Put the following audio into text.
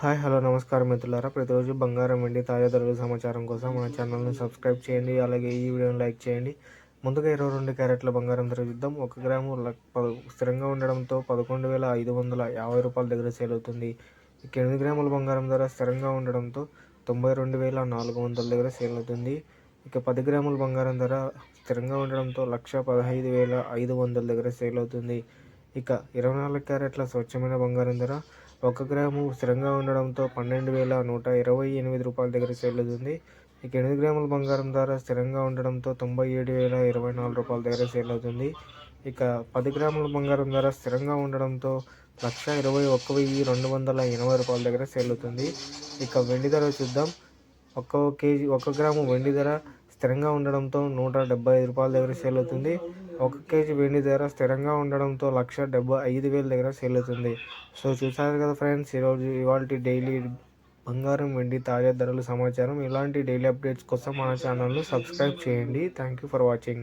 Hi hello నమస్కారం మిత్రులారా, ప్రతిరోజు బంగారం వెండి తాజా ధరల సమాచారం కోసం మన ఛానల్ని సబ్స్క్రైబ్ చేయండి. అలాగే ఈ వీడియోని లైక్ చేయండి. ముందుగా 22 క్యారెట్ల బంగారం ధర చూద్దాం. 1 గ్రాము స్థిరంగా ఉండడంతో 11,550 రూపాయల దగ్గర సేల్ అవుతుంది. ఇక 8 గ్రాముల బంగారం ధర స్థిరంగా ఉండడంతో 92,400 దగ్గర సేల్ అవుతుంది. ఇక 10 గ్రాముల బంగారం ధర స్థిరంగా ఉండడంతో 1,15,500 దగ్గర సేల్ అవుతుంది. ఇక 24 క్యారెట్ల స్వచ్ఛమైన బంగారం ధర 1 గ్రాము స్థిరంగా ఉండడంతో 12,128 రూపాయల దగ్గర సేల్ అవుతుంది. ఇక 8 గ్రాముల బంగారం ధర స్థిరంగా ఉండడంతో 97,024 రూపాయల దగ్గర సేల్ అవుతుంది. ఇక 10 గ్రాముల బంగారం ధర స్థిరంగా ఉండడంతో 1,21,280 రూపాయల దగ్గర సేల్ అవుతుంది. ఇక వెండి ధర చూద్దాం. 1 గ్రాము వెండి ధర స్థిరంగా ఉండడంతో 175 రూపాయల దగ్గర సేల్ అవుతుంది. 1 కేజీ వెండి ధర స్థిరంగా ఉండడంతో 1,75,000 దగ్గర సేల్ అవుతుంది. సో చూసారు కదా ఫ్రెండ్స్, ఇవాల్టి డైలీ బంగారం వెండి తాజా ధరల సమాచారం. ఇలాంటి డైలీ అప్డేట్స్ కోసం మన ఛానల్ను సబ్స్క్రైబ్ చేయండి. Thank you for watching.